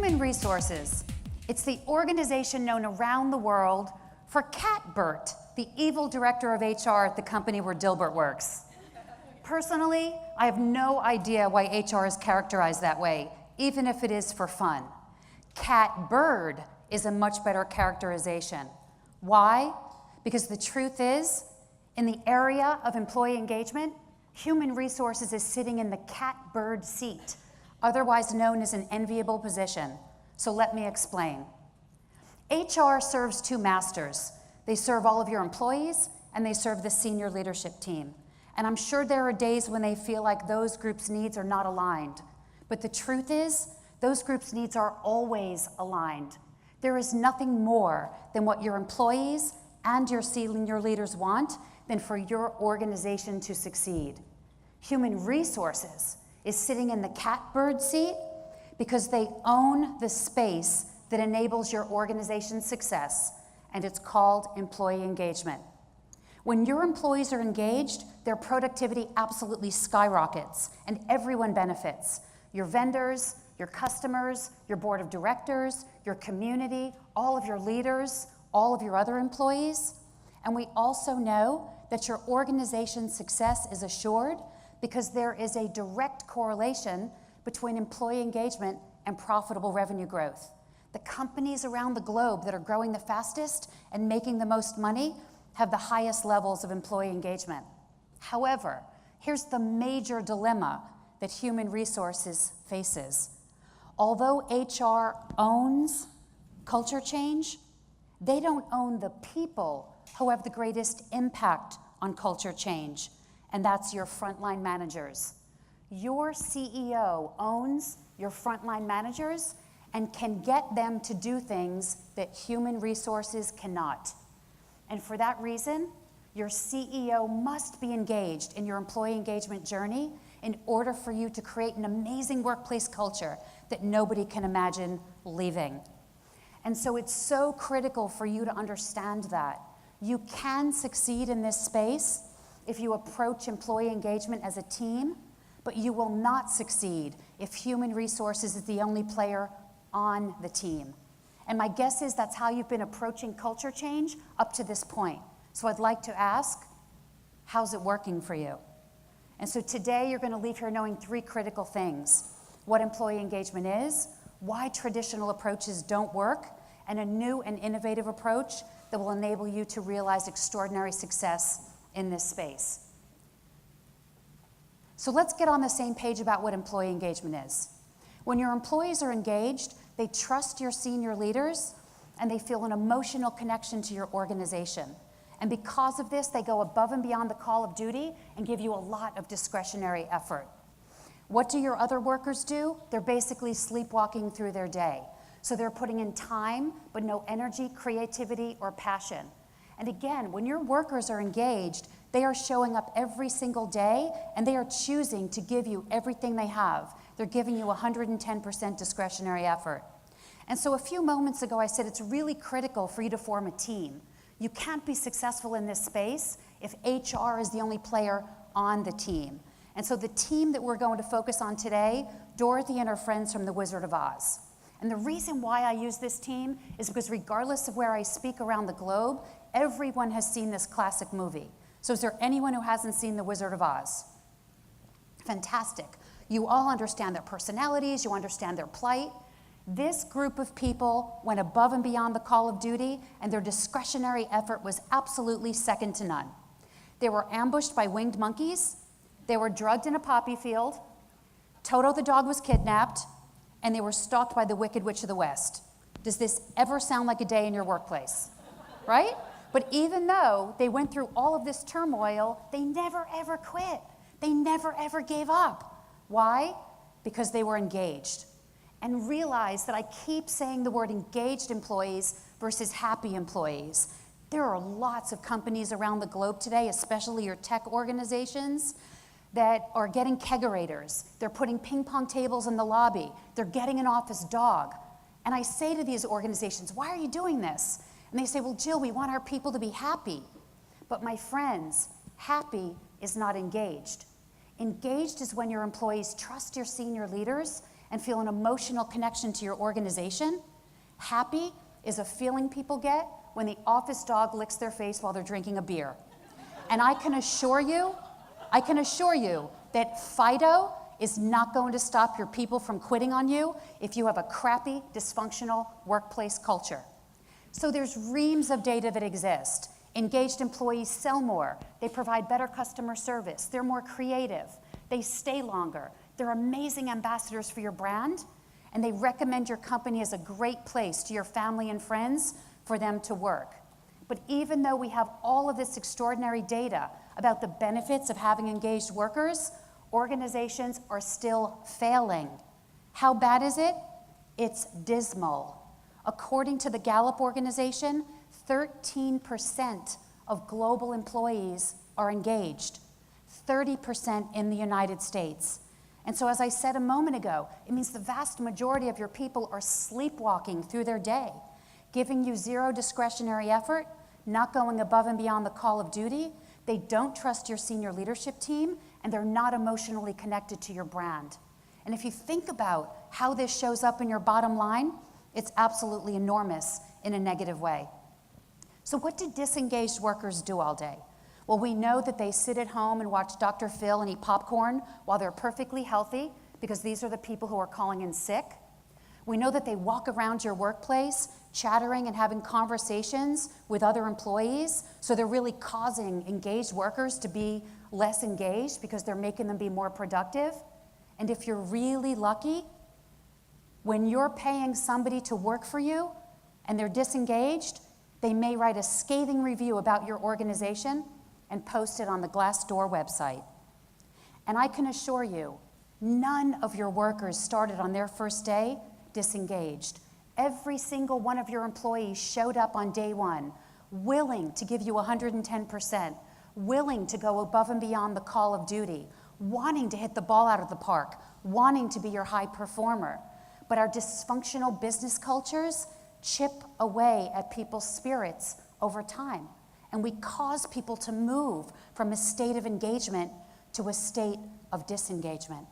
Human resources. It's the organization known around the world for Catbert, the evil director of HR at the company where Dilbert works. Personally, I have no idea why HR is characterized that way, even if it is for fun. Catbird is a much better characterization. Why? Because the truth is, in the area of employee engagement, human resources is sitting in the catbird seat, otherwise known as an enviable position. So let me explain. HR serves two masters. They serve all of your employees, and they serve the senior leadership team. And I'm sure there are days when they feel like those groups' needs are not aligned. But the truth is, those groups' needs are always aligned. There is nothing more than what your employees and your senior leaders want than for your organization to succeed. Human resources is sitting in the catbird seat because they own the space that enables your organization's success, and it's called employee engagement. When your employees are engaged, their productivity absolutely skyrockets, and everyone benefits. Your vendors, your customers, your board of directors, your community, all of your leaders, all of your other employees. And we also know that your organization's success is assured because there is a direct correlation between employee engagement and profitable revenue growth. The companies around the globe that are growing the fastest and making the most money have the highest levels of employee engagement. However, here's the major dilemma that human resources faces. Although HR owns culture change, they don't own the people who have the greatest impact on culture change, and that's your frontline managers. Your CEO owns your frontline managers and can get them to do things that human resources cannot. And for that reason, your CEO must be engaged in your employee engagement journey in order for you to create an amazing workplace culture that nobody can imagine leaving. And so it's so critical for you to understand that. You can succeed in this space if you approach employee engagement as a team, but you will not succeed if human resources is the only player on the team. And my guess is that's how you've been approaching culture change up to this point. So I'd like to ask, how's it working for you? And so today you're going to leave here knowing three critical things: what employee engagement is, why traditional approaches don't work, and a new and innovative approach that will enable you to realize extraordinary success in this space. So let's get on the same page about what employee engagement is. When your employees are engaged, they trust your senior leaders, and they feel an emotional connection to your organization. And because of this, they go above and beyond the call of duty and give you a lot of discretionary effort. What do your other workers do? They're basically sleepwalking through their day. So they're putting in time, but no energy, creativity, or passion. And again, when your workers are engaged, they are showing up every single day, and they are choosing to give you everything they have. They're giving you 110% discretionary effort. And so a few moments ago, I said it's really critical for you to form a team. You can't be successful in this space if HR is the only player on the team. And so the team that we're going to focus on today, Dorothy and her friends from The Wizard of Oz. And the reason why I use this team is because regardless of where I speak around the globe, everyone has seen this classic movie. So is there anyone who hasn't seen The Wizard of Oz? Fantastic. You all understand their personalities, you understand their plight. This group of people went above and beyond the call of duty, and their discretionary effort was absolutely second to none. They were ambushed by winged monkeys, they were drugged in a poppy field, Toto the dog was kidnapped, and they were stalked by the Wicked Witch of the West. Does this ever sound like a day in your workplace? Right? But even though they went through all of this turmoil, they never ever quit. They never ever gave up. Why? Because they were engaged. And realize that I keep saying the word engaged employees versus happy employees. There are lots of companies around the globe today, especially your tech organizations, that are getting kegerators. They're putting ping pong tables in the lobby. They're getting an office dog. And I say to these organizations, why are you doing this? And they say, well, Jill, we want our people to be happy. But my friends, happy is not engaged. Engaged is when your employees trust your senior leaders and feel an emotional connection to your organization. Happy is a feeling people get when the office dog licks their face while they're drinking a beer. And I can assure you that Fido is not going to stop your people from quitting on you if you have a crappy, dysfunctional workplace culture. So there's reams of data that exist. Engaged employees sell more. They provide better customer service. They're more creative. They stay longer. They're amazing ambassadors for your brand, and they recommend your company as a great place to your family and friends for them to work. But even though we have all of this extraordinary data about the benefits of having engaged workers, organizations are still failing. How bad is it? It's dismal. According to the Gallup organization, 13% of global employees are engaged, 30% in the United States. And so as I said a moment ago, it means the vast majority of your people are sleepwalking through their day, giving you zero discretionary effort, not going above and beyond the call of duty. They don't trust your senior leadership team, and they're not emotionally connected to your brand. And if you think about how this shows up in your bottom line, it's absolutely enormous in a negative way. So what do disengaged workers do all day? Well, we know that they sit at home and watch Dr. Phil and eat popcorn while they're perfectly healthy, because these are the people who are calling in sick. We know that they walk around your workplace chattering and having conversations with other employees, so they're really causing engaged workers to be less engaged because they're making them be more productive. And if you're really lucky, when you're paying somebody to work for you and they're disengaged, they may write a scathing review about your organization and post it on the Glassdoor website. And I can assure you, none of your workers started on their first day disengaged. Every single one of your employees showed up on day one, willing to give you 110%, willing to go above and beyond the call of duty, wanting to hit the ball out of the park, wanting to be your high performer. But our dysfunctional business cultures chip away at people's spirits over time. And we cause people to move from a state of engagement to a state of disengagement.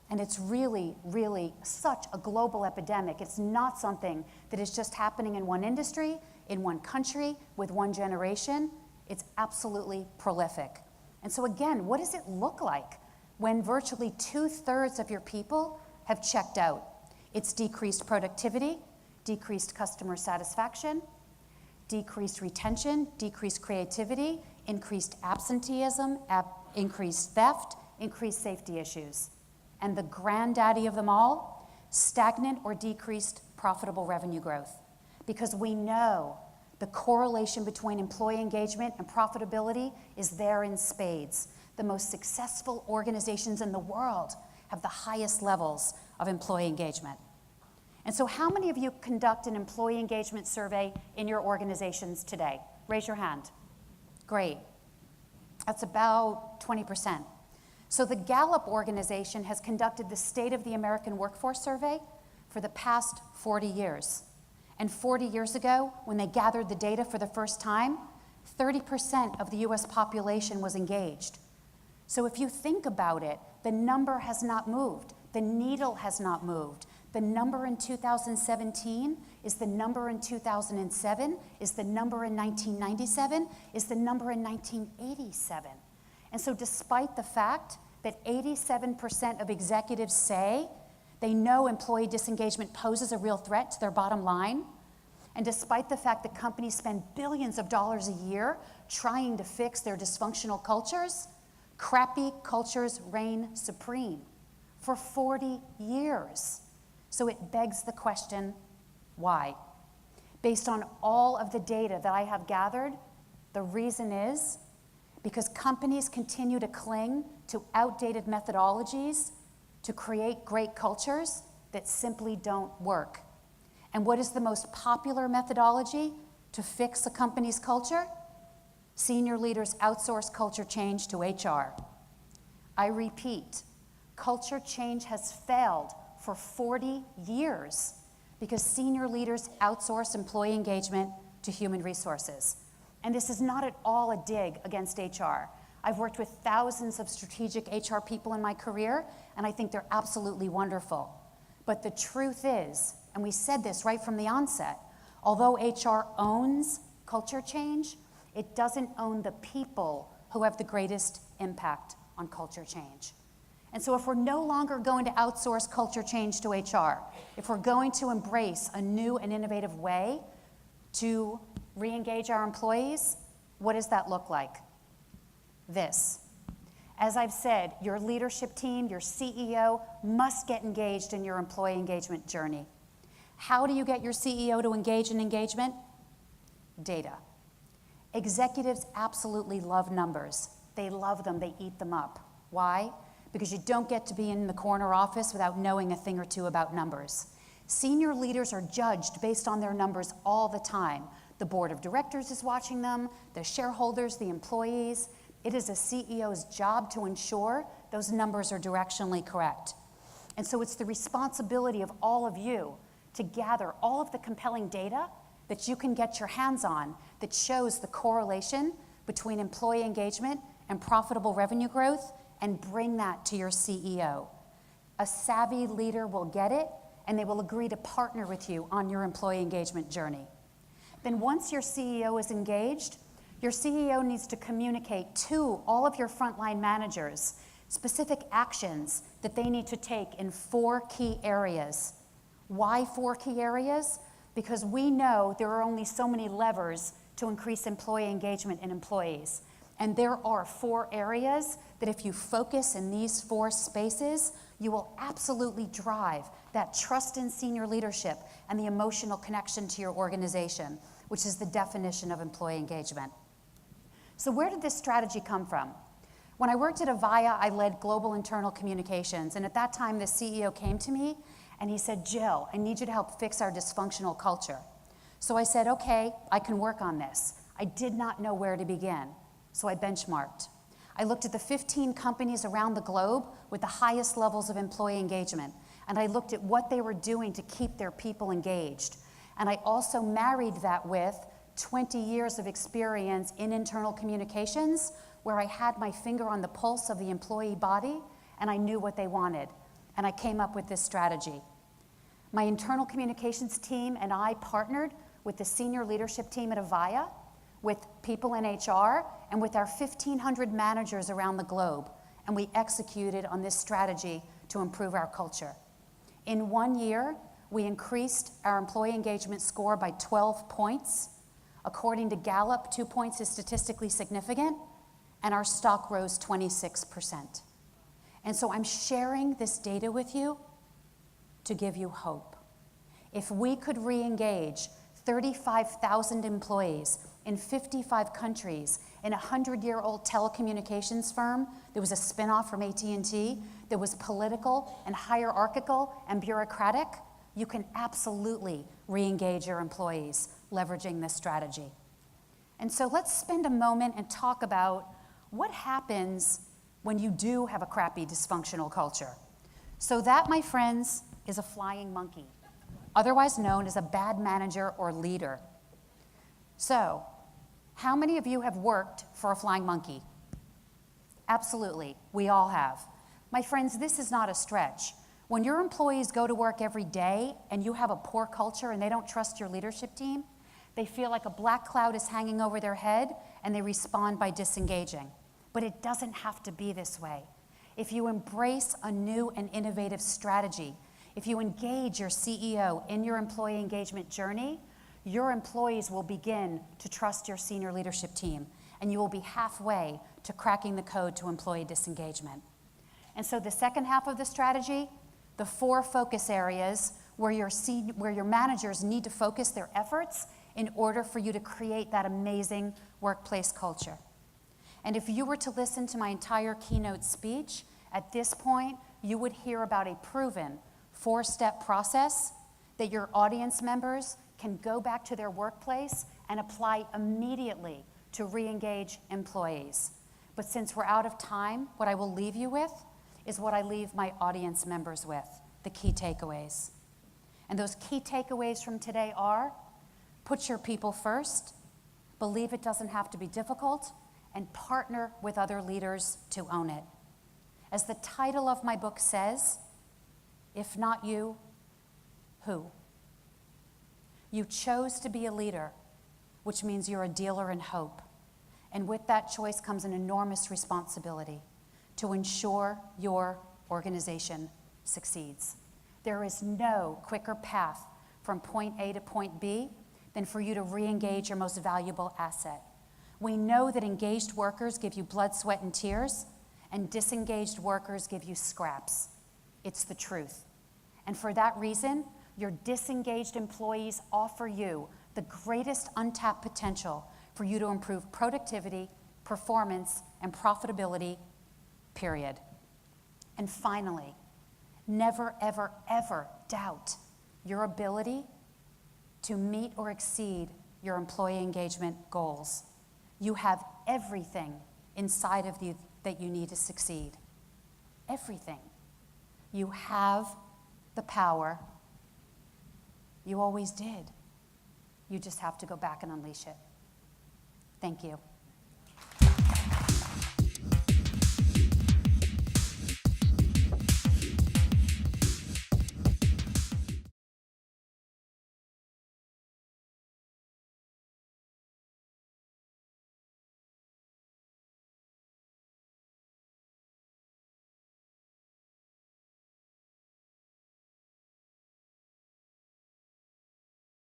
And it's really, really such a global epidemic. It's not something that is just happening in one industry, in one country, with one generation. It's absolutely prolific. And so again, what does it look like when virtually 2/3 of your people have checked out? It's decreased productivity, decreased customer satisfaction, decreased retention, decreased creativity, increased absenteeism, increased theft, increased safety issues. And the granddaddy of them all, stagnant or decreased profitable revenue growth. Because we know the correlation between employee engagement and profitability is there in spades. The most successful organizations in the world have the highest levels of employee engagement. And so how many of you conduct an employee engagement survey in your organizations today? Raise your hand. Great. That's about 20%. So the Gallup organization has conducted the State of the American Workforce Survey for the past 40 years. And 40 years ago, when they gathered the data for the first time, 30% of the US population was engaged. So if you think about it, the number has not moved. The needle has not moved. The number in 2017 is the number in 2007, is the number in 1997, is the number in 1987. And so despite the fact that 87% of executives say they know employee disengagement poses a real threat to their bottom line, and despite the fact that companies spend billions of dollars a year trying to fix their dysfunctional cultures, crappy cultures reign supreme for 40 years. So it begs the question, why? Based on all of the data that I have gathered, the reason is because companies continue to cling to outdated methodologies to create great cultures that simply don't work. And what is the most popular methodology to fix a company's culture? Senior leaders outsource culture change to HR. I repeat, culture change has failed for 40 years because senior leaders outsource employee engagement to human resources. And this is not at all a dig against HR. I've worked with thousands of strategic HR people in my career, and I think they're absolutely wonderful. But the truth is, and we said this right from the onset, although HR owns culture change, it doesn't own the people who have the greatest impact on culture change. And so if we're no longer going to outsource culture change to HR, if we're going to embrace a new and innovative way to re-engage our employees, what does that look like? This. As I've said, your leadership team, your CEO, must get engaged in your employee engagement journey. How do you get your CEO to engage in engagement? Data. Executives absolutely love numbers. They love them, they eat them up. Why? Because you don't get to be in the corner office without knowing a thing or two about numbers. Senior leaders are judged based on their numbers all the time. The board of directors is watching them, the shareholders, the employees. It is a CEO's job to ensure those numbers are directionally correct. And so it's the responsibility of all of you to gather all of the compelling data that you can get your hands on that shows the correlation between employee engagement and profitable revenue growth, and bring that to your CEO. A savvy leader will get it, and they will agree to partner with you on your employee engagement journey. Then once your CEO is engaged, your CEO needs to communicate to all of your frontline managers specific actions that they need to take in 4 key areas. Why 4 key areas? Because we know there are only so many levers to increase employee engagement in employees. And there are 4 areas that if you focus in these 4 spaces, you will absolutely drive that trust in senior leadership and the emotional connection to your organization, which is the definition of employee engagement. So where did this strategy come from? When I worked at Avaya, I led global internal communications, and at that time the CEO came to me and he said, "Jill, I need you to help fix our dysfunctional culture." So I said, "Okay, I can work on this." I did not know where to begin, so I benchmarked. I looked at the 15 companies around the globe with the highest levels of employee engagement, and I looked at what they were doing to keep their people engaged. And I also married that with 20 years of experience in internal communications, where I had my finger on the pulse of the employee body, and I knew what they wanted. And I came up with this strategy. My internal communications team and I partnered with the senior leadership team at Avaya, with people in HR, and with our 1,500 managers around the globe, and we executed on this strategy to improve our culture. In 1 year, we increased our employee engagement score by 12 points. According to Gallup, 2 points is statistically significant, and our stock rose 26%. And so I'm sharing this data with you to give you hope. If we could re-engage 35,000 employees in 55 countries in a 100-year-old telecommunications firm that was a spinoff from AT&T, that was political and hierarchical and bureaucratic, you can absolutely re-engage your employees leveraging this strategy. And so let's spend a moment and talk about what happens when you do have a crappy dysfunctional culture. So that, my friends, is a flying monkey, otherwise known as a bad manager or leader. So, how many of you have worked for a flying monkey? Absolutely, we all have. My friends, this is not a stretch. When your employees go to work every day and you have a poor culture and they don't trust your leadership team, they feel like a black cloud is hanging over their head and they respond by disengaging. But it doesn't have to be this way. If you embrace a new and innovative strategy, if you engage your CEO in your employee engagement journey, your employees will begin to trust your senior leadership team, and you will be halfway to cracking the code to employee disengagement. And so the second half of the strategy, the 4 focus areas where your managers need to focus their efforts in order for you to create that amazing workplace culture. And if you were to listen to my entire keynote speech, at this point, you would hear about a proven 4-step process that your audience members can go back to their workplace and apply immediately to re-engage employees. But since we're out of time, what I will leave you with is what I leave my audience members with, the key takeaways. And those key takeaways from today are: put your people first, believe it doesn't have to be difficult, and partner with other leaders to own it. As the title of my book says, if not you, who? You chose to be a leader, which means you're a dealer in hope. And with that choice comes an enormous responsibility to ensure your organization succeeds. There is no quicker path from point A to point B than for you to re-engage your most valuable asset. We know that engaged workers give you blood, sweat, and tears, and disengaged workers give you scraps. It's the truth. And for that reason, your disengaged employees offer you the greatest untapped potential for you to improve productivity, performance, and profitability, period. And finally, never, ever, ever doubt your ability to meet or exceed your employee engagement goals. You have everything inside of you that you need to succeed. Everything. You have the power. You always did. You just have to go back and unleash it. Thank you.